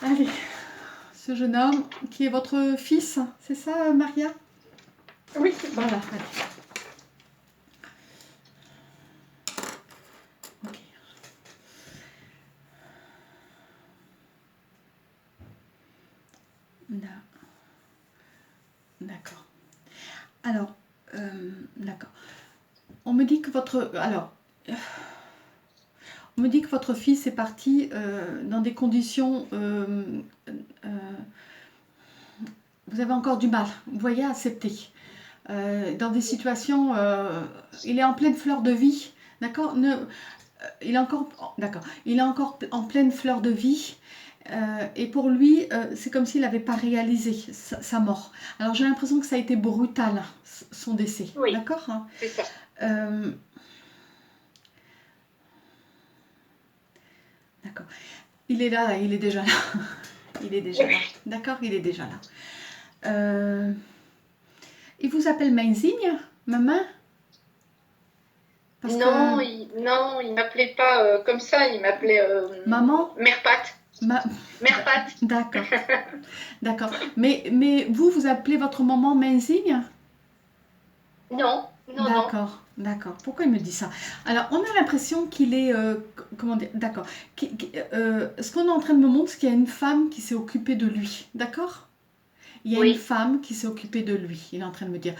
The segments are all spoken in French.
Allez, ce jeune homme qui est votre fils, c'est ça, Maria? Oui, c'est ça. Voilà, allez. Ok. D'accord. Alors, d'accord. On me dit que votre... Alors, on me dit que votre fils est parti dans des conditions... vous avez encore du mal, vous voyez, à accepter. Dans des situations... il est en pleine fleur de vie, d'accord? Il est encore... D'accord. Il est encore en pleine fleur de vie. Et pour lui, c'est comme s'il n'avait pas réalisé sa mort. Alors j'ai l'impression que ça a été brutal, son décès. Oui, d'accord, hein? c'est ça. D'accord. Il est là, il est déjà là. Il est déjà là. D'accord, il est déjà là. Il vous appelle Mainzigne, maman? Parce non, que... il m'appelait pas comme ça, il m'appelait maman? Mère Pat. Mère Pat. D'accord. D'accord. Mais vous appelez votre maman Mainzigne? Non, non, non. D'accord, d'accord. Pourquoi il me dit ça? Alors, on a l'impression qu'il est... comment dire? D'accord. Ce qu'on est en train de me montrer, c'est qu'il y a une femme qui s'est occupée de lui. D'accord? Il y a une femme qui s'est occupée de lui. Il est en train de me dire,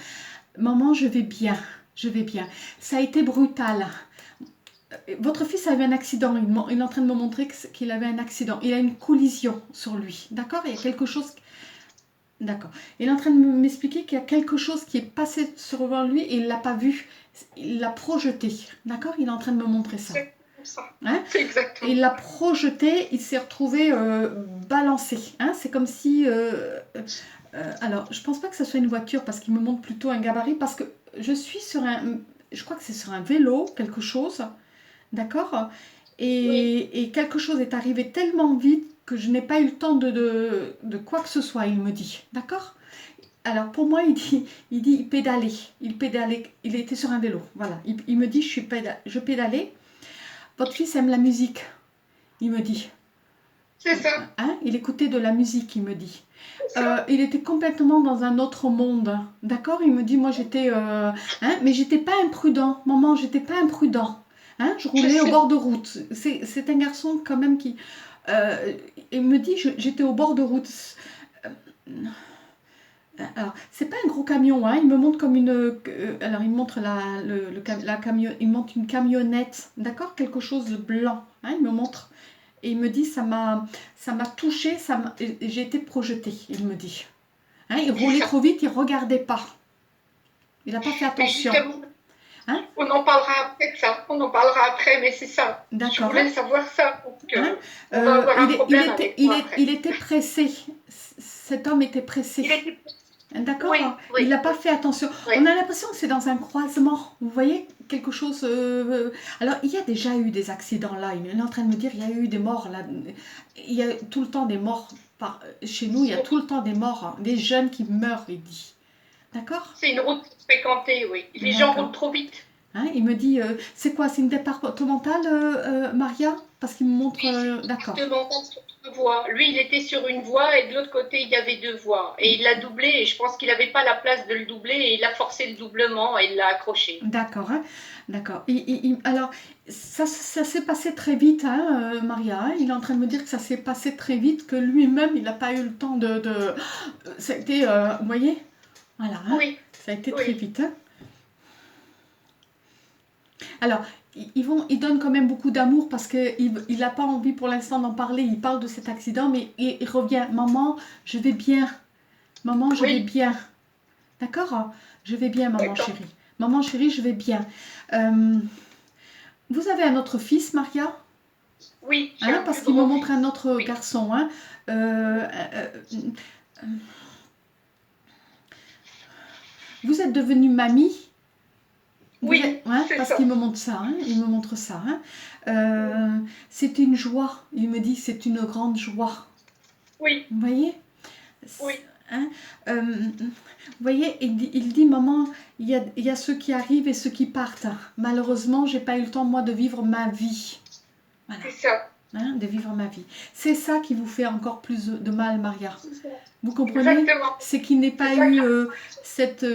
maman, je vais bien. Je vais bien. Ça a été brutal. Votre fils avait un accident. Il est en train de me montrer qu'il avait un accident. Il a une collision sur lui. D'accord? Il y a quelque chose... D'accord. Il est en train de m'expliquer qu'il y a quelque chose qui est passé sur lui et il ne l'a pas vu. Il l'a projeté. D'accord? Il est en train de me montrer ça. Hein? C'est exactement. Il l'a projeté, il s'est retrouvé balancé. Hein? C'est comme si... alors, je ne pense pas que ce soit une voiture parce qu'il me montre plutôt un gabarit. Parce que je suis sur un... Je crois que c'est sur un vélo, quelque chose. D'accord? Et quelque chose est arrivé tellement vite que je n'ai pas eu le temps de quoi que ce soit, il me dit. D'accord? Alors, pour moi, il pédalait. Il pédalait. Il était sur un vélo. Voilà. Il me dit, je pédalais. Votre fils aime la musique, il me dit. C'est ça. Hein? Il écoutait de la musique, il me dit. Il était complètement dans un autre monde. D'accord? Il me dit, moi, j'étais... mais j'étais pas imprudent. Maman, j'étais pas imprudent. Hein? Je roulais au bord de route. C'est un garçon quand même qui... il me dit, j'étais au bord de route. Alors, c'est pas un gros camion, hein. Il me montre comme une... alors, il me montre il montre une camionnette, d'accord? Quelque chose de blanc, hein. Il me montre et il me dit, ça m'a touché, j'ai été projetée, il me dit. Hein, il roulait trop vite, il regardait pas. Il n'a pas fait attention. Hein? On en parlera après de ça, on en parlera après, mais c'est ça. Je voulais savoir ça. On va avoir un problème avec moi après. Il était pressé. Cet homme était pressé. D'accord? Oui, oui. Il n'a pas fait attention. Oui. On a l'impression que c'est dans un croisement. Vous voyez quelque chose... Alors, il y a déjà eu des accidents là. Il est en train de me dire, il y a eu des morts là. Il y a tout le temps des morts. Chez nous, il y a tout le temps des morts. Hein. Des jeunes qui meurent, il dit. D'accord? C'est une route fréquentée, oui. Les gens roulent trop vite. Hein, il me dit, c'est quoi? C'est une départementale, Maria? Parce qu'il me montre... d'accord. Départementale sur 2 voies. Lui, il était sur une voie et de l'autre côté, il y avait 2 voies. Et il l'a doublé et je pense qu'il n'avait pas la place de le doubler et il a forcé le doublement et il l'a accroché. D'accord, hein? D'accord. Alors, ça s'est passé très vite, hein, Maria. Hein? Il est en train de me dire que ça s'est passé très vite, que lui-même, il n'a pas eu le temps de... Ça a été, vous voyez? Voilà. Hein? Oui. Ça a été très vite. Hein? Alors, il donne quand même beaucoup d'amour parce qu'il n'a pas envie pour l'instant d'en parler. Il parle de cet accident, mais il revient. Maman, je vais bien. Maman, je vais bien. D'accord? Je vais bien, maman chérie. Maman chérie, je vais bien. Vous avez un autre fils, Maria? Oui. Hein, parce qu'il me montre un autre garçon. Hein. Vous êtes devenue mamie? Oui, hein, parce qu'il me montre ça, hein, il me montre ça. Hein. C'est une joie, il me dit, c'est une grande joie. Oui. Vous voyez? Oui. Hein, vous voyez, il dit, maman, il y a ceux qui arrivent et ceux qui partent. Malheureusement, j'ai pas eu le temps, moi, de vivre ma vie. Voilà. C'est ça. hein, de vivre ma vie. C'est ça qui vous fait encore plus de mal, Maria. Vous comprenez? Exactement. C'est qu'il n'ait pas C'est ça eu que- cette,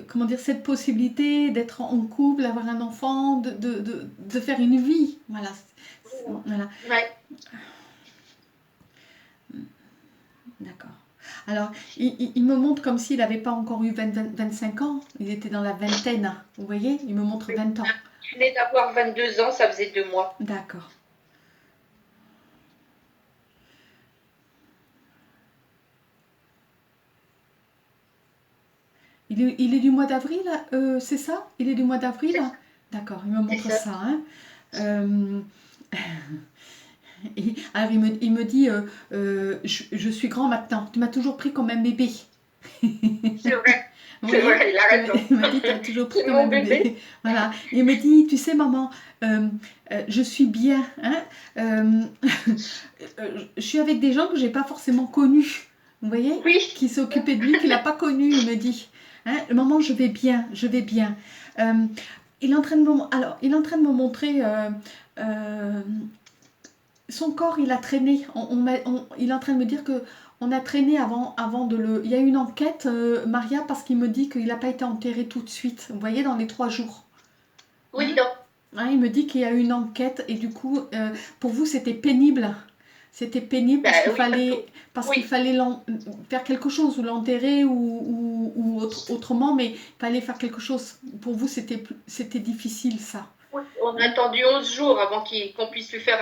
comment dire, cette possibilité d'être en couple, d'avoir un enfant, de faire une vie. Voilà. Voilà. Ouais. D'accord. Alors, il me montre comme s'il n'avait pas encore eu 25 ans. Il était dans la vingtaine. Vous voyez? Il me montre 20 ans. Je venais d'avoir 22 ans, ça faisait 2 mois. D'accord. Il est du mois d'avril, c'est ça? Il est du mois d'avril? D'accord, il me montre ça. Hein. Alors il me dit, je suis grand maintenant. Tu m'as toujours pris comme un bébé. C'est vrai. Oui, C'est vrai, il a raison. il m'a dit, tu as toujours pris C'est comme mon un bébé. Voilà. Il me dit, tu sais, maman, je suis bien. Hein, je suis avec des gens que j'ai pas forcément connus. Vous voyez? Oui. Qui s'occupaient de lui, qu'il n'a pas connu, il me dit. Hein, maman, je vais bien, je vais bien. Il est en train de me montrer son corps, il a traîné. Il est en train de me dire que on a traîné avant de le... Il y a eu une enquête, Maria, parce qu'il me dit qu'il n'a pas été enterré tout de suite. Vous voyez, dans les 3 jours. Oui, non. Hein, il me dit qu'il y a eu une enquête et du coup, pour vous, c'était pénible. C'était pénible parce qu'il fallait faire quelque chose, ou l'enterrer ou autrement, mais il fallait faire quelque chose. Pour vous, c'était difficile, ça. Oui, on a attendu 11 jours avant qu'on puisse lui faire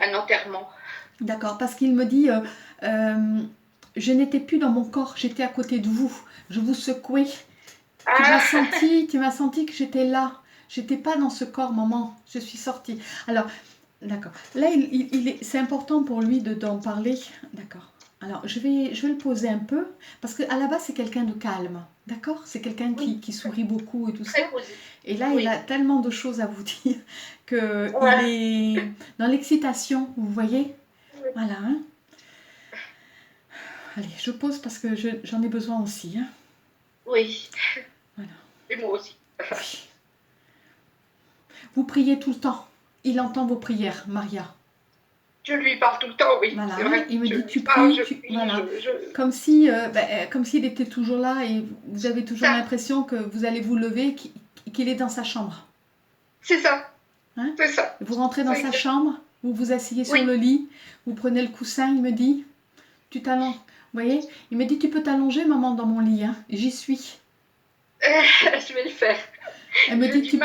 un enterrement. D'accord, parce qu'il me dit, je n'étais plus dans mon corps, j'étais à côté de vous, je vous secouais. Tu m'as senti que j'étais là. J'étais pas dans ce corps, maman. Je suis sortie. Alors, d'accord. Là, c'est important pour lui d'en parler. D'accord. Alors, je vais le poser un peu, parce qu'à la base, c'est quelqu'un de calme. D'accord? C'est quelqu'un qui sourit beaucoup et tout ça. Et là, il a tellement de choses à vous dire qu'il est dans l'excitation, vous voyez? Voilà. Hein. Allez, je pose parce que j'en ai besoin aussi. Hein. Oui. Voilà. Et moi aussi. Oui. Vous priez tout le temps. Il entend vos prières, Maria. Je lui parle tout le temps, oui. Voilà. Vrai. Il me dit, tu pries, voilà. Comme s'il était toujours là et vous avez toujours l'impression que vous allez vous lever, qu'il est dans sa chambre. C'est ça. Hein? C'est ça. Vous rentrez dans sa chambre, vous vous asseyez sur le lit, vous prenez le coussin, il me dit, tu t'allonges. Vous voyez? Il me dit, tu peux t'allonger, maman, dans mon lit. Hein? J'y suis. Je vais le faire. Elle me dit,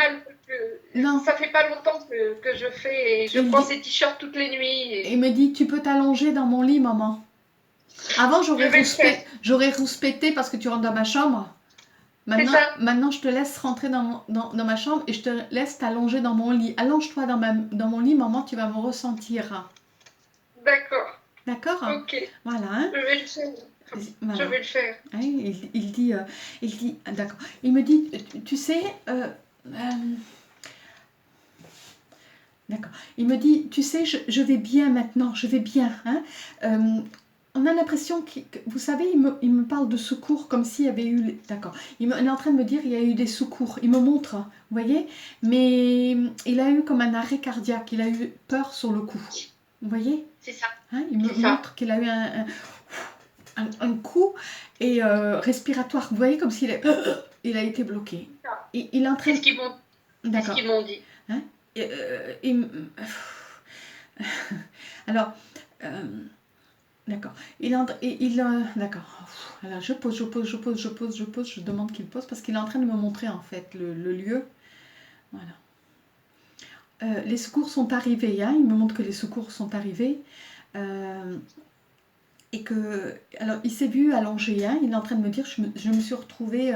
non. Ça fait pas longtemps que je fais et je prends ces t-shirts toutes les nuits. Il me dit, tu peux t'allonger dans mon lit, maman. Avant, j'aurais rouspété parce que tu rentres dans ma chambre. Maintenant, je te laisse rentrer dans ma chambre et je te laisse t'allonger dans mon lit. Allonge-toi dans mon lit, maman, tu vas me ressentir. D'accord. D'accord? Ok. Voilà. Hein? Je vais le faire. Voilà. Je vais le faire. Hein, il dit, d'accord. Il me dit, tu sais, d'accord. Il me dit, tu sais, je vais bien maintenant, je vais bien. Hein. On a l'impression que, vous savez, il me parle de secours comme s'il y avait eu... D'accord. Il est en train de me dire, il y a eu des secours. Il me montre, vous voyez. Mais il a eu comme un arrêt cardiaque. Il a eu peur sur le coup. Vous voyez? C'est ça. Hein, il me montre qu'il a eu un coup et respiratoire. Vous voyez, comme s'il il a été bloqué. Et il est en train... C'est ce qu'ils m'ont dit. Hein? Alors... D'accord. D'accord. Alors je pose, je demande qu'il pose parce qu'il est en train de me montrer en fait le lieu. Voilà. Les secours sont arrivés. Hein, il me montre que les secours sont arrivés. Et que... Alors il s'est vu allongé. Hein, il est en train de me dire, je me suis retrouvée...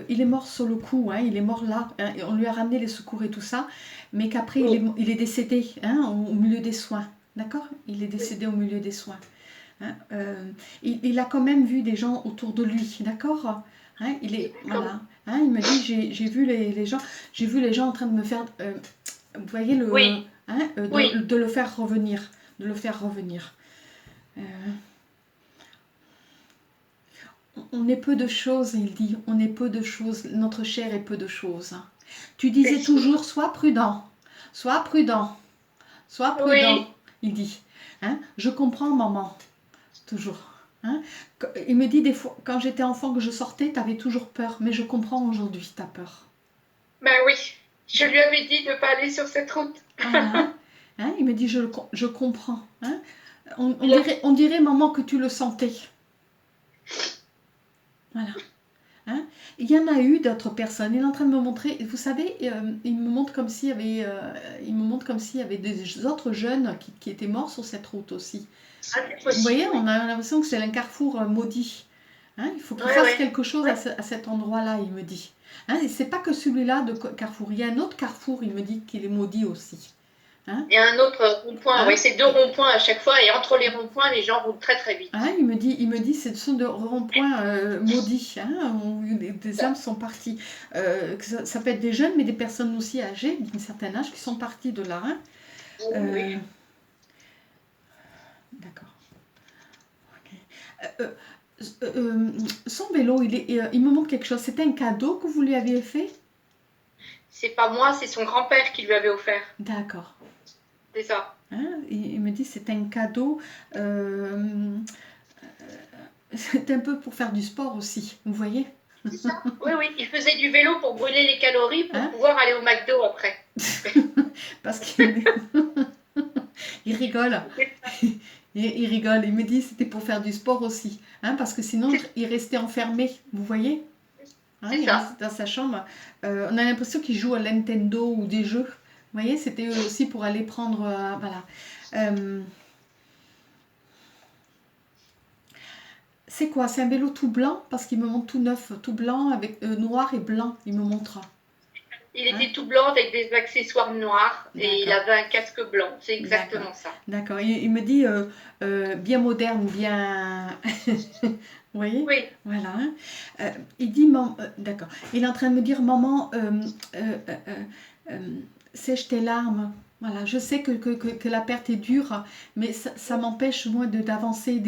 il est mort sur le coup. Hein, il est mort là. Hein, et on lui a ramené les secours et tout ça. Mais qu'après il est décédé hein, au milieu des soins. D'accord? Il est décédé au milieu des soins. Hein, il a quand même vu des gens autour de lui, d'accord? Hein, voilà. Hein, il me dit, j'ai vu les gens, j'ai vu les gens en train de me faire, vous voyez de le faire revenir, On est peu de choses, il dit, on est peu de choses, notre chair est peu de choses. Tu disais toujours, sois prudent, Sois prudent, Oui. il dit. Hein? Je comprends, maman, toujours. Hein? Il me dit des fois, quand j'étais enfant, que je sortais, tu avais toujours peur, mais je comprends aujourd'hui ta peur. Ben oui. Je lui avais dit de ne pas aller sur cette route. Voilà. Hein? Il me dit, je comprends. Hein? On Il a- on dirait, maman, que tu le sentais. Voilà. Hein? Il y en a eu d'autres personnes. Il est en train de me montrer. Vous savez, il me montre comme s'il y avait, des autres jeunes qui étaient morts sur cette route aussi. Ah, c'est Vous voyez, possible, oui. on a l'impression que c'est un carrefour maudit. Hein? Il faut qu'il Oui, fasse oui. quelque chose Oui. à cet endroit-là, il me dit. Hein? Et c'est pas que celui-là de carrefour. Il y a un autre carrefour, il me dit qu'il est maudit aussi. Hein? Il y a un autre rond-point. Hein? Oui, c'est 2 ronds-points à chaque fois. Et entre les ronds-points, les gens roulent très très vite. Hein? Il me dit, ce sont de ronds-points maudits, hein? Où des âmes sont parties. Ça peut être des jeunes, mais des personnes aussi âgées, d'un certain âge, qui sont parties de là. Hein? Oui. D'accord. Ok. Son vélo, il me montre quelque chose. C'était un cadeau que vous lui aviez fait? C'est pas moi, c'est son grand-père qui lui avait offert. D'accord. C'est ça. Hein? Il me dit c'est un cadeau. C'est un peu pour faire du sport aussi, vous voyez? C'est ça. Oui, oui. Il faisait du vélo pour brûler les calories pour Hein? pouvoir aller au McDo après. Parce qu'il il rigole. Il rigole. Il me dit c'était pour faire du sport aussi. Hein? Parce que sinon, il restait enfermé, vous voyez? Hein? C'est Il ça. reste dans sa chambre. On a l'impression qu'il joue à Nintendo ou des jeux. Vous voyez, c'était aussi pour aller prendre. Voilà. C'est quoi? C'est un vélo tout blanc? Parce qu'il me montre tout neuf, tout blanc, avec noir et blanc. Il me montre. Il Hein? était tout blanc avec des accessoires noirs et il D'accord. avait un casque blanc. C'est exactement ça. D'accord. Il me dit bien moderne, bien. Vous voyez? Oui. Voilà. Hein. Il dit, d'accord. Il est en train de me dire, maman, sèche tes larmes. Voilà. Je sais que la perte est dure, mais ça m'empêche, moi, d'avancer,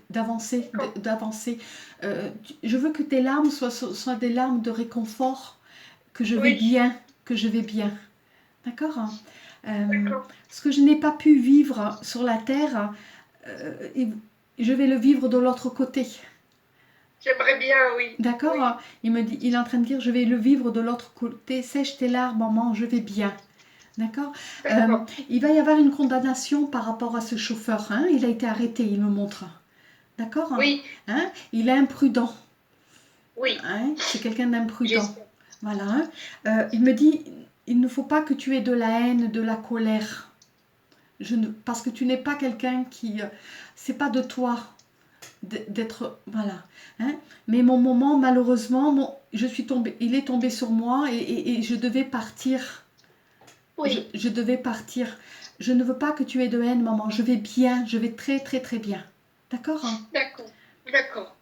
d'avancer, d'avancer. Je veux que tes larmes soient des larmes de réconfort, que je vais Oui. bien, que je vais bien. D'accord? D'accord. Ce que je n'ai pas pu vivre sur la terre, je vais le vivre de l'autre côté. J'aimerais bien, oui. D'accord? Oui. Il est en train de dire, je vais le vivre de l'autre côté. Sèche tes larmes, maman, je vais bien. D'accord? D'accord. Il va y avoir une condamnation par rapport à ce chauffeur. Hein? Il a été arrêté, il me montre. D'accord? Oui. Hein? Il est imprudent. Oui. Hein? C'est quelqu'un d'imprudent. J'espère. Voilà. Il me dit, il ne faut pas que tu aies de la haine, de la colère. Parce que tu n'es pas quelqu'un qui... c'est pas de toi d'être... Voilà. Hein? Mais mon moment, malheureusement, il est tombé sur moi et je devais partir. Oui. Je devais partir. Je ne veux pas que tu aies de haine, maman. Je vais bien. Je vais très, très, très bien. D'accord? Hein? D'accord. D'accord.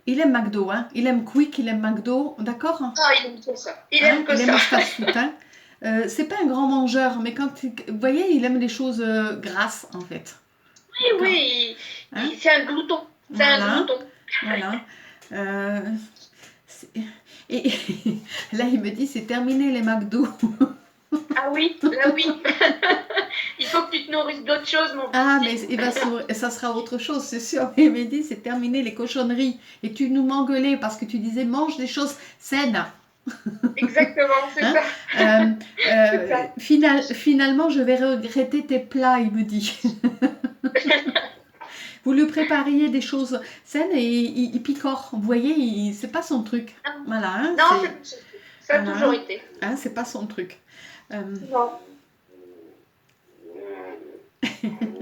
Il aime McDo. Hein? Il aime Quick, il aime McDo. D'accord? Hein? Ah, il aime que ça. Il Hein? aime que Il aime ça. le fast-food. Hein? C'est pas un grand mangeur, mais vous voyez, il aime les choses grasses, en fait. Oui, D'accord? oui. Hein? C'est un glouton. C'est un Voilà. glouton. Voilà. Et là, il me dit, c'est terminé les McDo. Ah oui, là oui. Il faut que tu te nourrisses d'autres choses, mon petit. Ah, mais ça sera autre chose, c'est sûr. Il me dit, c'est terminé les cochonneries. Et tu nous m'engueulais parce que tu disais, mange des choses saines. Exactement, c'est Hein? ça. C'est ça. Finalement, je vais regretter tes plats, il me dit. Vous lui prépariez des choses saines et il picore. Vous voyez, c'est pas son truc. Voilà. Hein, Non, ça a voilà, toujours été. hein, c'est pas son truc. Non.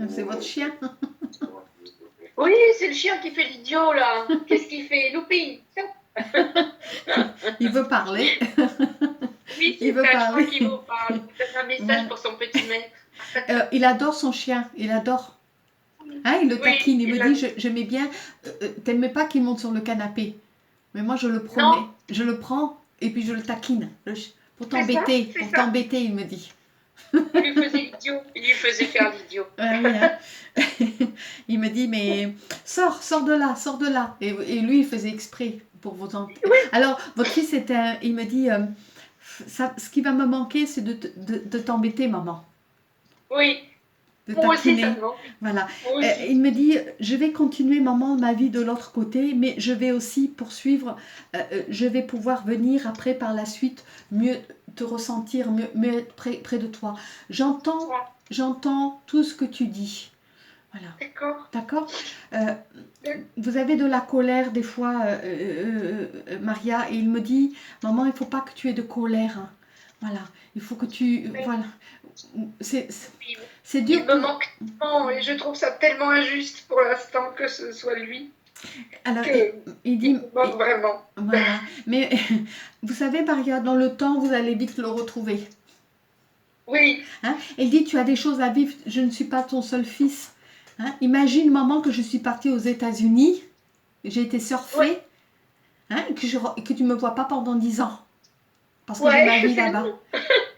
C'est votre chien. Oui, c'est le chien qui fait l'idiot, là. Qu'est-ce qu'il fait? Louping. Il veut parler. Oui, Il c'est veut ça, je parler. crois qu'il vous parle. C'est un message pour son petit maître. Il adore son chien. Il adore. Hein, il le taquine. Il me dit, j'aimais bien. T'aimais pas qu'il monte sur le canapé. Mais moi, je le prenais. Non. Je le prends et puis je le taquine. Pour C'est ça, t'embêter. c'est Pour ça. t'embêter, il me dit. Il lui faisait l'idiot. Il lui faisait faire l'idiot. Ah oui, hein. Il me dit, mais sors de là, sors de là. Et lui, il faisait exprès pour vous entendre. Oui. Alors, votre fils, il me dit, ce qui va me manquer, c'est de t'embêter, maman. Oui. de Moi aussi, ça taquiner. me manque. Voilà. Moi aussi. Il me dit, je vais continuer, maman, ma vie de l'autre côté, mais je vais aussi poursuivre, je vais pouvoir venir après par la suite, mieux te ressentir, mieux être près de toi. J'entends, Ouais, j'entends tout ce que tu dis. Voilà. d'accord. D'accord. Vous avez de la colère des fois, Maria, et il me dit, maman, il ne faut pas que tu aies de colère, hein. Voilà. Il faut que tu... Mais Voilà. C'est il, c'est dur il me pour... manque tellement et je trouve ça tellement injuste pour l'instant que ce soit lui Alors, que il il dit... me manque vraiment. Voilà. Mais vous savez, Maria, dans le temps, vous allez vite le retrouver. Oui, Hein? Il dit, tu as des choses à vivre, je ne suis pas ton seul fils. Hein? Imagine, maman, que je suis partie aux États-Unis, j'ai été ouais, surfer, hein, et que tu ne me vois pas pendant 10 ans, parce que j'ai ma ouais, vie c'est là-bas. long.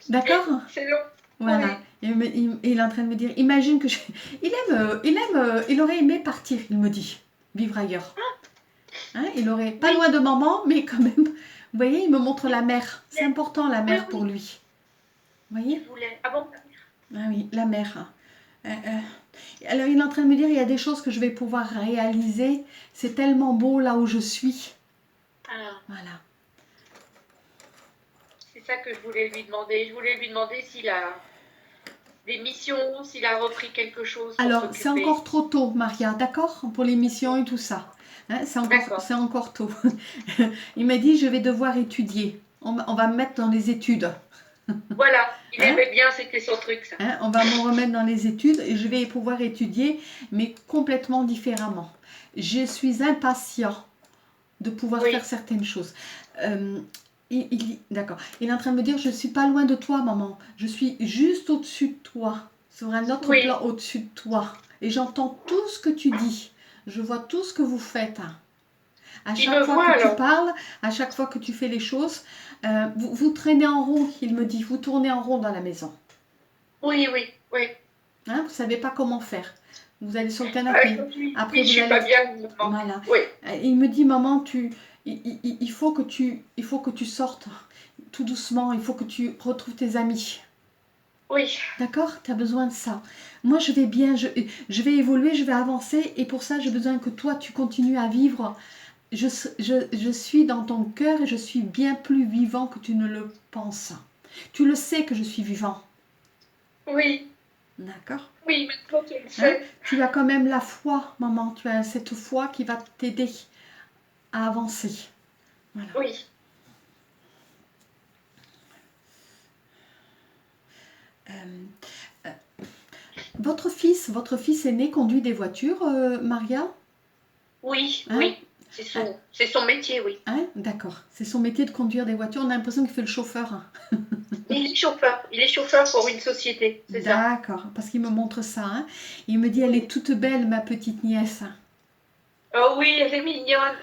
D'accord? C'est long. Voilà. Oui, Il est en train de me dire, imagine que il aurait aimé partir, il me dit, vivre ailleurs. Hein? Il aurait, pas oui, loin de maman, mais quand même, vous voyez, il me montre la mer. C'est important la oui, mer pour oui, lui. Vous il voyez? voulait. Ah bon? Ah oui, la mer. Alors il est en train de me dire, il y a des choses que je vais pouvoir réaliser. C'est tellement beau là où je suis. Ah, Voilà. c'est ça que je voulais lui demander. Je voulais lui demander s'il a des missions, s'il a repris quelque chose pour Alors, c'est s'occuper. encore trop tôt, Maria, d'accord? Pour l'émission et tout ça. Hein, D'accord. c'est encore tôt. Il m'a dit, je vais devoir étudier. On va me mettre dans les études. Voilà, il Hein? aimait bien, c'était son truc, ça. Hein, on va me remettre dans les études et je vais pouvoir étudier, mais complètement différemment. Je suis impatient de pouvoir faire Oui, certaines choses. Euh, d'accord. Il est en train de me dire, je ne suis pas loin de toi, maman. Je suis juste au-dessus de toi, sur un autre oui. plan au-dessus de toi. Et j'entends tout ce que tu dis. Je vois tout ce que vous faites, hein. À Il chaque me fois voit que tu alors. parles, à chaque fois que tu fais les choses, vous traînez en rond, il me dit. Vous tournez en rond dans la maison. Oui, oui, oui. Hein, vous ne savez pas comment faire. Vous allez sur le canapé. Comme je lui Après, dis, je vous suis allez... pas bien, il me manque. Voilà. Oui, Il me dit, maman, il faut que tu sortes tout doucement. Il faut que tu retrouves tes amis. oui, D'accord? Tu as besoin de ça. Moi, je vais bien. Je vais évoluer, je vais avancer. Et pour ça, j'ai besoin que toi, tu continues à vivre. Je suis dans ton cœur et je suis bien plus vivant que tu ne le penses. Tu le sais que je suis vivant. oui, D'accord? oui, maintenant tu le Hein? sais. Tu as quand même la foi, maman. Tu as cette foi qui va t'aider à avancer. Voilà. Oui, Euh, euh, votre fils aîné conduit des voitures, Maria? oui, Hein? oui. C'est son métier, oui. Hein? D'accord. C'est son métier de conduire des voitures. On a l'impression qu'il fait le chauffeur, hein. Il est chauffeur. Il est chauffeur pour une société, c'est ça. D'accord. Parce qu'il me montre ça, hein. Il me dit, elle est toute belle, ma petite nièce. Oh oui, elle est mignonne.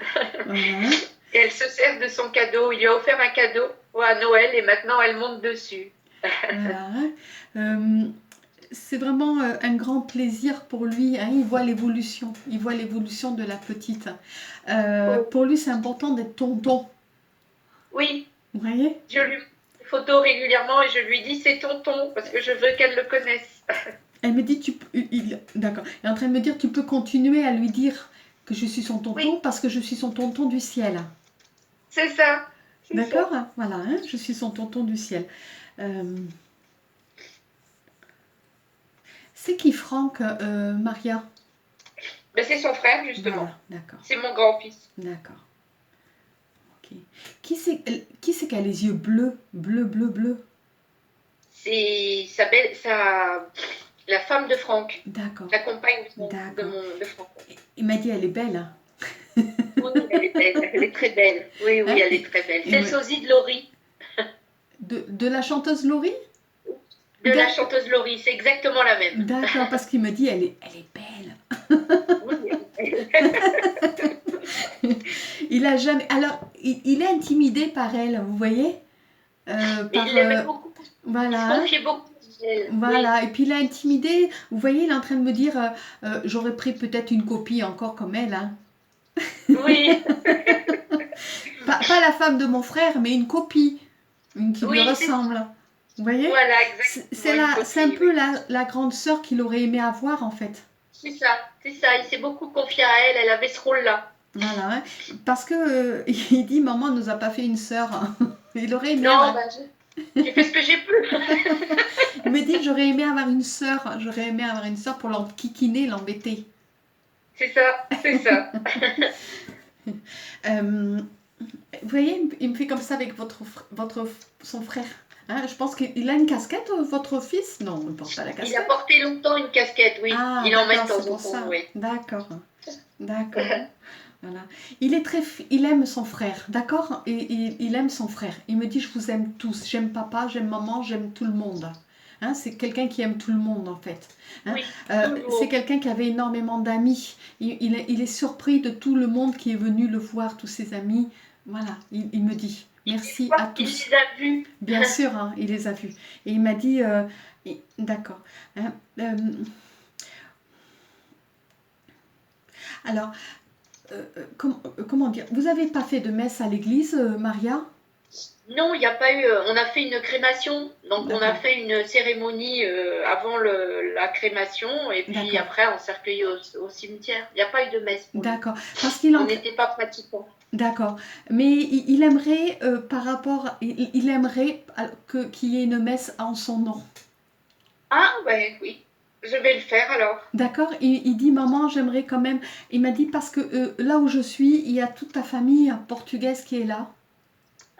Voilà. Et elle se sert de son cadeau. Il lui a offert un cadeau à Noël et maintenant elle monte dessus. Voilà. C'est vraiment un grand plaisir pour lui, hein. Il voit l'évolution. Il voit l'évolution de la petite. Oh, Pour lui, c'est important d'être tonton. oui, Vous voyez? je lui montre des photos régulièrement et je lui dis c'est tonton parce que je veux qu'elle le connaisse. Elle me dit, d'accord. Elle est en train de me dire, tu peux continuer à lui dire que je suis son tonton Oui, parce que je suis son tonton du ciel. c'est ça. C'est ça. D'accord? Voilà, hein, je suis son tonton du ciel. Euh, c'est qui Franck, Maria? Mais c'est son frère justement. Voilà, d'accord, C'est mon grand-fils. d'accord. Ok. Qui c'est qui a les yeux bleus, bleus, bleus, bleus? C'est la femme de Franck, D'accord, la compagne d'accord. de Franck. Il m'a dit, elle est belle, hein. Oui, elle est belle, elle est très belle. Oui, oui, Hein? elle est très belle. Et C'est le sosie de Laurie, de la chanteuse Laurie? de la D'accord, chanteuse Laurie, c'est exactement la même. d'accord, parce qu'il me dit, elle est belle. Oui, Il a jamais. Alors, il est intimidé par elle, vous voyez. mais Par il l'aimait beaucoup. Il se voilà, hein. confiait beaucoup d'elle. Oui, Voilà. Et puis il a intimidé. Vous voyez, il est en train de me dire, j'aurais pris peut-être une copie encore comme elle, hein. oui, Pas la femme de mon frère, mais une copie, une qui lui oui, c'est ressemble. Vous voyez? Voilà, C'est exactement, une c'est un copine, peu oui. la grande sœur qu'il aurait aimé avoir en fait. C'est ça, c'est ça. Il s'est beaucoup confié à elle, elle avait ce rôle-là. Voilà, hein. Parce que il dit maman nous a pas fait une sœur. Il aurait aimé Non, avoir. ben, j'ai fait ce que j'ai pu. Il me dit j'aurais aimé avoir une sœur. J'aurais aimé avoir une sœur pour l'enquiquiner, l'embêter. C'est ça, c'est ça. Euh, Vous voyez, il me fait comme ça avec son frère. Hein, je pense qu'il a une casquette, votre fils? Non, il ne porte pas la Il a casquette. porté longtemps une casquette, oui. Ah, Il en met de d'accord, c'est temps en pour temps, ça. oui. D'accord, d'accord. Voilà. Il aime son frère, d'accord? Il aime son frère. Il me dit, je vous aime tous. J'aime papa, j'aime maman, j'aime tout le monde. Hein, c'est quelqu'un qui aime tout le monde, en fait. Hein, Oui, c'est toujours. quelqu'un qui avait énormément d'amis. Il est surpris de tout le monde qui est venu le voir, tous ses amis. Voilà, il me dit, Je merci crois à qu'il tous. les a vus. Bien sûr, hein, il les a vus. Et il m'a dit, d'accord. Hein, alors, comment dire? Vous n'avez pas fait de messe à l'église, Maria? Non, il n'y a pas eu. On a fait une crémation, donc on a D'accord, fait une cérémonie avant la crémation, et puis d'accord, après on s'est recueilli au cimetière. Il n'y a pas eu de messe pour lui. d'accord. Parce qu'il On entre... n'était pas pratiquants. D'accord. Mais il aimerait, par rapport... Il aimerait qu'il y ait une messe en son nom. Ah, ben oui, je vais le faire alors. D'accord? Il dit, maman, j'aimerais quand même... Il m'a dit, parce que là où je suis, il y a toute ta famille portugaise qui est là.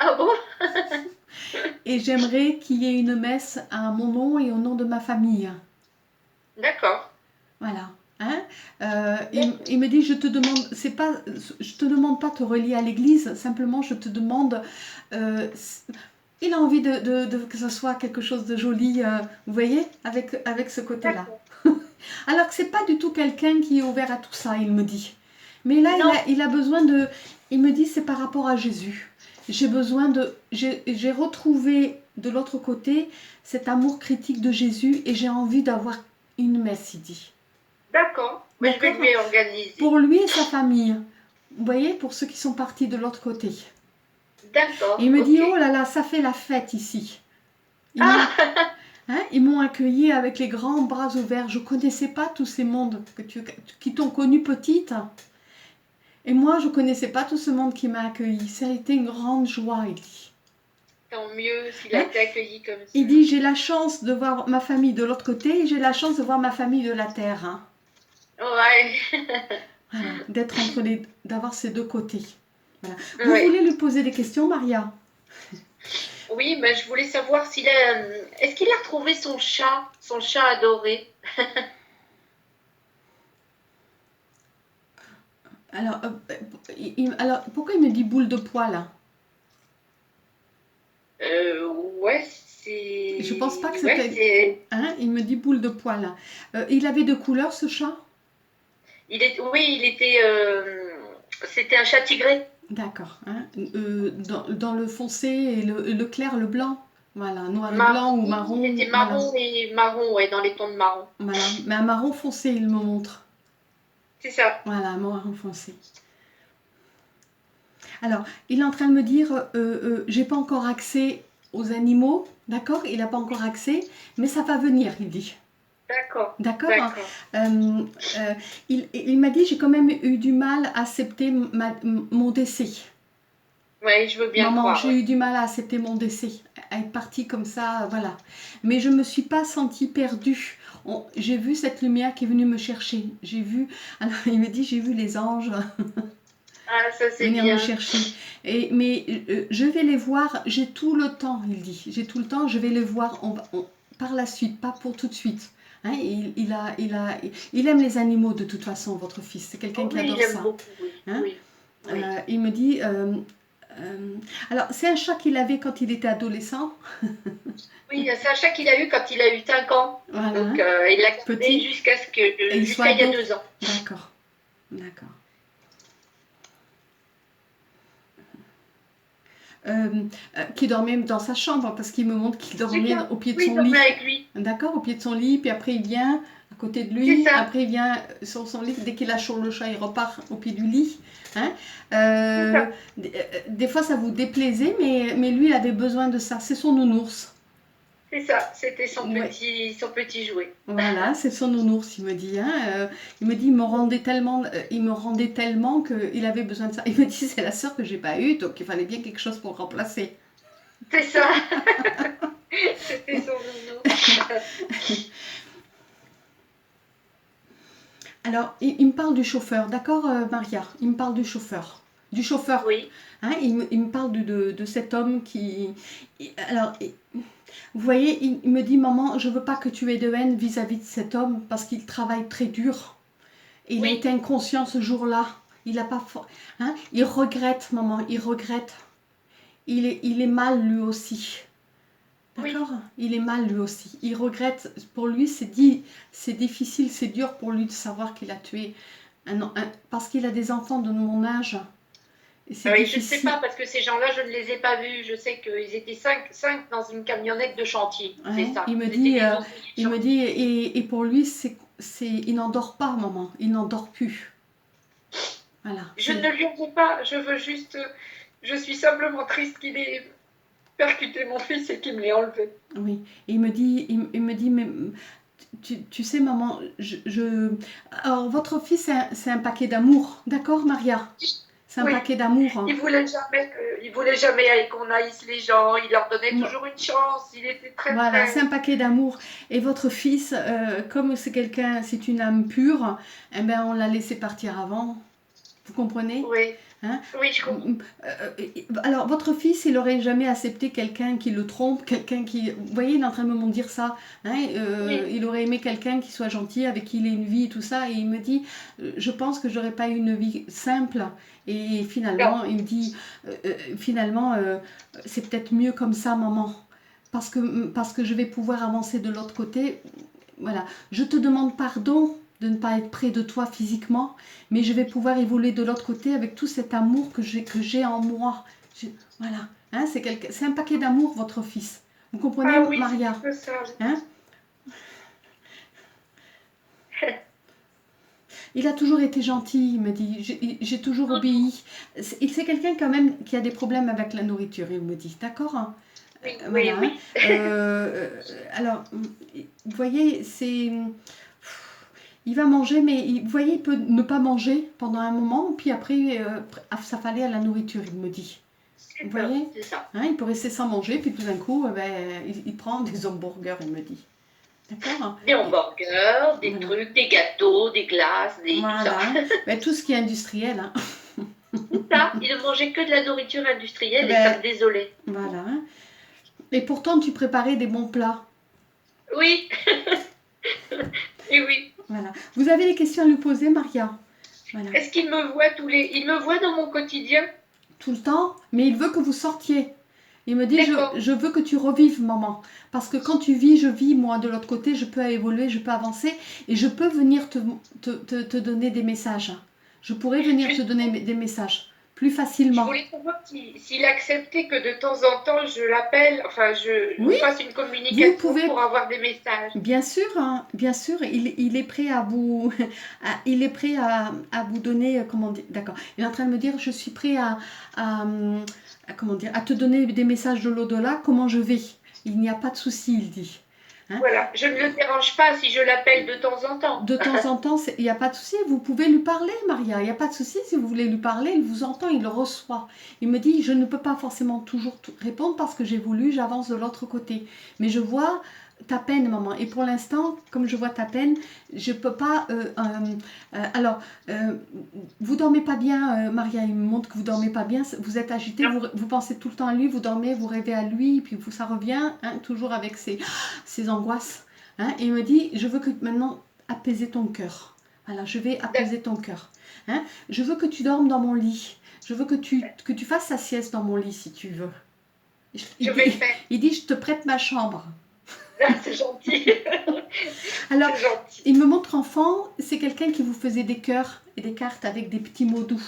Ah bon? Et j'aimerais qu'il y ait une messe à mon nom et au nom de ma famille. D'accord. Voilà. Hein? Il me dit, je te demande, c'est pas, je te demande pas de te relier à l'église, simplement je te demande, euh, il a envie que ce soit quelque chose de joli, vous voyez, avec ce côté-là. D'accord. Alors que c'est pas du tout quelqu'un qui est ouvert à tout ça, il me dit. Mais là, Non, il a besoin de, il me dit, c'est par rapport à Jésus. J'ai retrouvé de l'autre côté cet amour critique de Jésus et j'ai envie d'avoir une messe, il dit. d'accord. Mais je vais D'accord? lui organiser. Pour lui et sa famille. Vous voyez, pour ceux qui sont partis de l'autre côté. Et il D'accord, me dit, ok. oh là là, ça fait la fête ici. Ils m'ont Ah, ils m'ont accueilli avec les grands bras ouverts. Je ne connaissais pas tous ces mondes qui t'ont connue petite. Et moi, je ne connaissais pas tout ce monde qui m'a accueilli. Ça a été une grande joie, il dit. tant mieux s'il a Hein? été accueilli comme ça. Il dit, j'ai la chance de voir ma famille de l'autre côté et j'ai la chance de voir ma famille de la terre. Hein. Ouais, Voilà, d'avoir ces deux côtés. Voilà. Vous ouais. voulez lui poser des questions, Maria? Oui, mais je voulais savoir s'il a. Est-ce qu'il a retrouvé son chat adoré? Alors, alors, pourquoi il me dit boule de poil là? Ouais, Je pense pas que Ouais, c'était... c'est. Hein, il me dit boule de poil là. Il avait de couleur ce chat? Oui, il était. C'était un chat tigré. D'accord. Hein, dans le foncé et le clair, le blanc. Voilà, noir et Marron. blanc ou Il marron. était Voilà, marron et marron, ouais, dans les tons de marron. voilà. Mais un marron foncé, il me montre. C'est ça. Voilà, un marron foncé. Alors, il est en train de me dire, j'ai pas encore accès aux animaux, d'accord? Il n'a pas encore accès, mais ça va venir, il dit. D'accord. D'accord? D'accord. Il m'a dit, j'ai quand même eu du mal à accepter mon décès. Ouais, je veux bien le Maman, croire, j'ai ouais. eu du mal à accepter mon décès, à être partie comme ça, voilà. Mais je ne me suis pas sentie perdue. J'ai vu cette lumière qui est venue me chercher. J'ai vu, alors il me dit, j'ai vu les anges Ah, ça c'est venir me bien. chercher. Mais je vais les voir, j'ai tout le temps, il dit. J'ai tout le temps, je vais les voir par la suite, pas pour tout de suite. Hein, il aime les animaux de toute façon, votre fils. C'est quelqu'un Oh, qui oui, adore il aime ça. beaucoup, oui. Hein. Oui. Oui. Il me dit... alors, c'est un chat qu'il avait quand il était adolescent. Oui, c'est un chat qu'il a eu quand il a eu 5 ans. Voilà, Donc, hein, il l'a gardé petit. Et il soit jusqu'à il y a ado. 2 ans. D'accord, d'accord. Qui dormait dans sa chambre parce qu'il me montre qu'il C'est dormait ça. au pied de Oui, il son lit. dormait avec lui. D'accord, au pied de son lit, puis après il vient à côté de C'est lui, ça. après il vient sur son lit, dès qu'il lâche sur le chat, il repart au pied du lit. Hein. C'est ça. Des fois ça vous déplaisait, mais lui il avait besoin de ça, c'est son nounours. C'est ça, c'était Ouais. son petit jouet. Voilà, c'est son nounours, il me dit. Hein, il me dit, il me rendait tellement qu'il avait besoin de ça. Il me dit, c'est la sœur que j'ai pas eue, donc il fallait bien quelque chose pour remplacer. C'est ça, c'était son nounou. Alors, il me parle du chauffeur, d'accord, Maria? Il me parle du chauffeur. Du chauffeur. Oui, Hein, il me parle de cet homme qui... Alors, vous voyez, il me dit, maman, je veux pas que tu aies de haine vis-à-vis de cet homme parce qu'il travaille très dur. Et il a oui, été inconscient ce jour-là. Il a pas... Hein, il regrette, maman, il regrette. Il est mal lui aussi. oui. D'accord? Il est mal lui aussi. Il regrette. Pour lui, c'est difficile, c'est dur pour lui de savoir qu'il a tué parce qu'il a des enfants de mon âge. Et c'est Oui, je ne sais difficile. pas, parce que ces gens-là, je ne les ai pas vus. Je sais qu'ils étaient cinq dans une camionnette de chantier. C'est Ouais, ça. C'était des ouvriers de il me dit, chantier. et pour lui, il n'endort pas, maman. Il n'endort plus. Voilà. Je ne lui en veux pas. Je veux juste. Je suis simplement triste qu'il ait percuté mon fils et qu'il me l'ait enlevé. Oui. Et il me dit, mais tu sais, maman, alors votre fils, c'est un paquet d'amour, d'accord, Maria? C'est un Oui, paquet d'amour. Hein. il voulait jamais qu'on haïsse les gens. Il leur donnait Non. toujours une chance. Il était très, Voilà, c'est un très. paquet d'amour. Et votre fils, comme c'est une âme pure, eh ben, on l'a laissé partir avant. Vous comprenez? Oui, Hein? oui, je comprends. Alors, votre fils, il aurait jamais accepté quelqu'un qui le trompe, quelqu'un qui... Vous voyez, il est en train de me dire ça. Hein? Oui, Il aurait aimé quelqu'un qui soit gentil, avec qui il ait une vie et tout ça. Et il me dit, je pense que j'aurais pas eu une vie simple. Et non. finalement, il me dit, finalement, c'est peut-être mieux comme ça, maman. Parce que je vais pouvoir avancer de l'autre côté. Voilà. Je te demande pardon de ne pas être près de toi physiquement, mais je vais pouvoir évoluer de l'autre côté avec tout cet amour que j'ai en moi. Voilà. Hein, c'est un paquet d'amour, votre fils. Vous comprenez, Ah oui, c'est un Maria? peu ça. Hein? Il a toujours été gentil, il me dit. J'ai toujours obéi. C'est quelqu'un quand même qui a des problèmes avec la nourriture, il me dit. D'accord? Hein. Oui, Voilà. oui, Hein. oui. Alors, vous voyez, il va manger, mais vous voyez, il peut ne pas manger pendant un moment, puis après, ça fallait à la nourriture, il me dit. Vous C'est ça, voyez? c'est ça. Hein, il peut rester sans manger, puis tout d'un coup, il prend des hamburgers, il me dit. D'accord? Des hamburgers, des Voilà. trucs, des gâteaux, des glaces, tout ça. Voilà. Ben, tout ce qui est industriel. Hein. Tout ça, il ne mangeait que de la nourriture industrielle et ça Ben, me désolait. voilà. Et pourtant, tu préparais des bons plats. Oui, et oui. Voilà. Vous avez des questions à lui poser, Maria? Voilà. Est-ce qu'il me voit Il me voit dans mon quotidien? Tout le temps, mais il veut que vous sortiez. Il me dit, D'accord. je veux que tu revives, maman. Parce que quand tu vis, je vis, moi, de l'autre côté, je peux évoluer, je peux avancer et je peux venir te donner des messages. Je pourrais venir te donner Justement, des messages plus je facilement. voulais savoir s'il acceptait que de temps en temps je l'appelle, enfin on Oui, fasse une vous communication pouvez, pour avoir des messages. bien sûr, il est prêt à vous, il est prêt à vous donner, comment dire, d'accord. Il est en train de me dire, je suis prêt à, comment dire, à te donner des messages de l'au-delà, comment je vais. Il n'y a pas de souci, il dit. Hein. Voilà, je ne le dérange pas si je l'appelle de temps en temps. De temps en temps, il n'y a pas de souci, vous pouvez lui parler, Maria, il n'y a pas de souci, si vous voulez lui parler, il vous entend, il le reçoit. Il me dit, je ne peux pas forcément toujours répondre parce que j'ai voulu, j'avance de l'autre côté. Mais je vois ta peine, maman, et pour l'instant, comme je vois ta peine, je ne peux pas... alors, vous dormez pas bien, Maria, il me montre que vous dormez pas bien, vous êtes agité, Non, vous pensez tout le temps à lui, vous dormez, vous rêvez à lui, puis ça revient, hein, toujours avec ces angoisses. Hein, et il me dit, je veux que maintenant apaiser ton cœur. Voilà, je vais apaiser ton cœur. Hein, je veux que tu dormes dans mon lit. Je veux que tu fasses ta sieste dans mon lit si tu veux. je vais le faire. Il dit, je te prête ma chambre. Ah, c'est gentil. Alors, C'est gentil. il me montre enfant, c'est quelqu'un qui vous faisait des cœurs et des cartes avec des petits mots doux.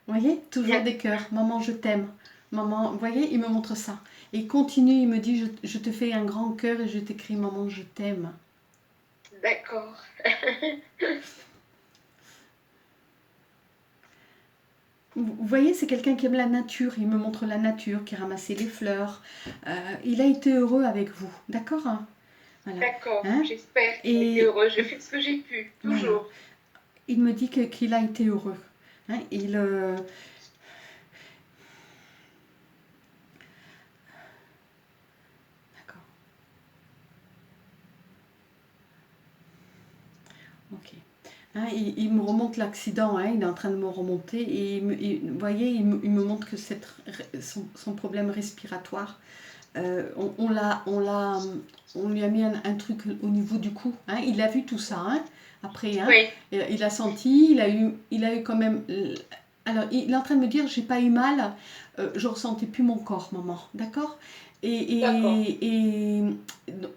Vous voyez, toujours Bien. des cœurs. Maman, je t'aime. Maman, vous voyez, il me montre ça. Et il continue, il me dit, je te fais un grand cœur et je t'écris, maman, je t'aime. D'accord. vous voyez, c'est quelqu'un qui aime la nature. Il me montre la nature, qui ramassait les fleurs. Il a été heureux avec vous, d'accord, hein? Voilà. D'accord, Hein? j'espère qu'il a été Et heureux. Je fais ce que j'ai pu, voilà. toujours. Il me dit qu'il a été heureux. Hein? D'accord. Ok. Hein, il me remonte l'accident, hein, il est en train de me remonter et, vous voyez, il me montre que son problème respiratoire, on lui a mis un truc au niveau du cou. Hein, il a vu tout ça, hein, après, hein, Oui, il a senti, il a eu quand même. Alors, il est en train de me dire, j'ai pas eu mal, je ressentais plus mon corps, maman, d'accord? d'accord.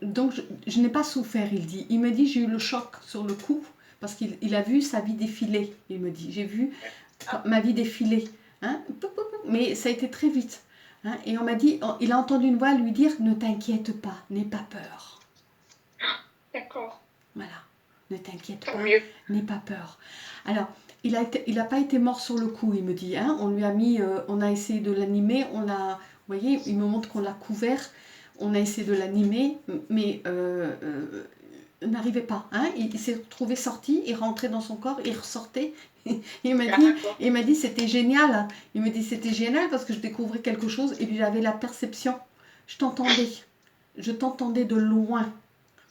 Donc, je n'ai pas souffert, il dit. Il me dit, j'ai eu le choc sur le cou parce qu'il a vu sa vie défiler. Il me dit, j'ai vu Ah, ma vie défiler. Hein, mais ça a été très vite. Hein, et on m'a dit, il a entendu une voix lui dire, ne t'inquiète pas, n'aie pas peur. d'accord, Voilà, ne t'inquiète tant pas, mieux. n'aie pas peur. Alors, il a pas été mort sur le coup, il me dit. Hein, on lui a mis, on a essayé de l'animer, vous voyez, il me montre qu'on l'a couvert, on a essayé de l'animer, mais n'arrivait pas. Hein, il s'est retrouvé sorti, il rentrait dans son corps, il ressortait. D'accord. Il m'a dit c'était génial. Il me dit c'était génial parce que je découvrais quelque chose et puis j'avais la perception. Je t'entendais. Je t'entendais de loin.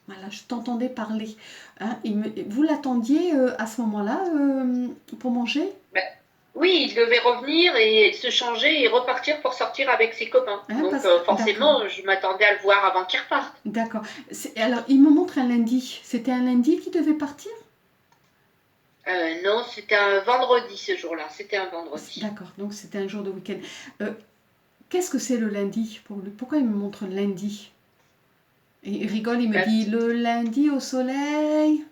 Voilà, je t'entendais parler. Hein, vous l'attendiez à ce moment-là pour manger? Ben, oui, il devait revenir et se changer et repartir pour sortir avec ses copains. Hein, Donc d'accord, forcément, je m'attendais à le voir avant qu'il reparte. d'accord. Alors, il me montre un lundi. C'était un lundi qui devait partir? Non, c'était un vendredi ce jour-là. C'était un vendredi. D'accord, donc c'était un jour de week-end. Euh, Qu'est-ce que c'est le lundi pour lui? Pourquoi il me montre le lundi? Et il rigole, il me Ben, dit le lundi au soleil.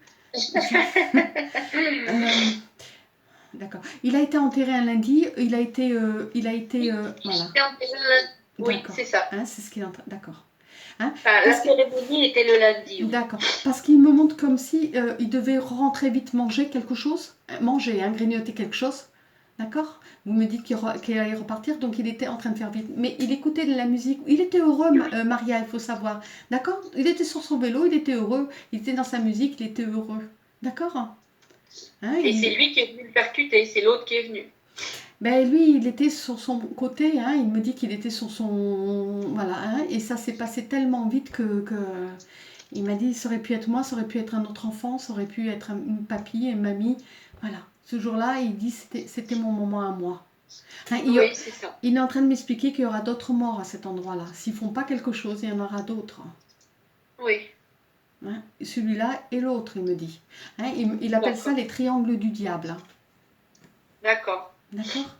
Euh, d'accord. Il a été enterré un lundi. Voilà. Oui, D'accord. c'est ça. Hein, c'est ce qu'il est en train. D'accord. Hein, Enfin, la parce que cérémonie était le lundi, oui. d'accord. Parce qu'il me montre comme si il devait rentrer vite manger quelque chose, manger, hein, grignoter quelque chose. D'accord. Vous me dites qu'il allait repartir, donc il était en train de faire vite. Mais il écoutait de la musique. Il était heureux, Oui. Maria, il faut savoir. D'accord. Il était sur son vélo, il était heureux. Il était dans sa musique, il était heureux. D'accord. Hein, Et c'est lui qui est venu le percuter, c'est l'autre qui est venu. ben lui, il était sur son côté, hein, il me dit qu'il était sur son... Voilà, hein, et ça s'est passé tellement vite il m'a dit, ça aurait pu être moi, ça aurait pu être un autre enfant, ça aurait pu être une papy, une mamie. Voilà, ce jour-là, il dit, c'était mon moment à moi. Hein, Oui, c'est ça. il est en train de m'expliquer qu'il y aura d'autres morts à cet endroit-là. S'ils font pas quelque chose, il y en aura d'autres. Oui, Hein, celui-là et l'autre, il me dit. Hein, il appelle ça d'accord. les triangles du diable. D'accord. D'accord.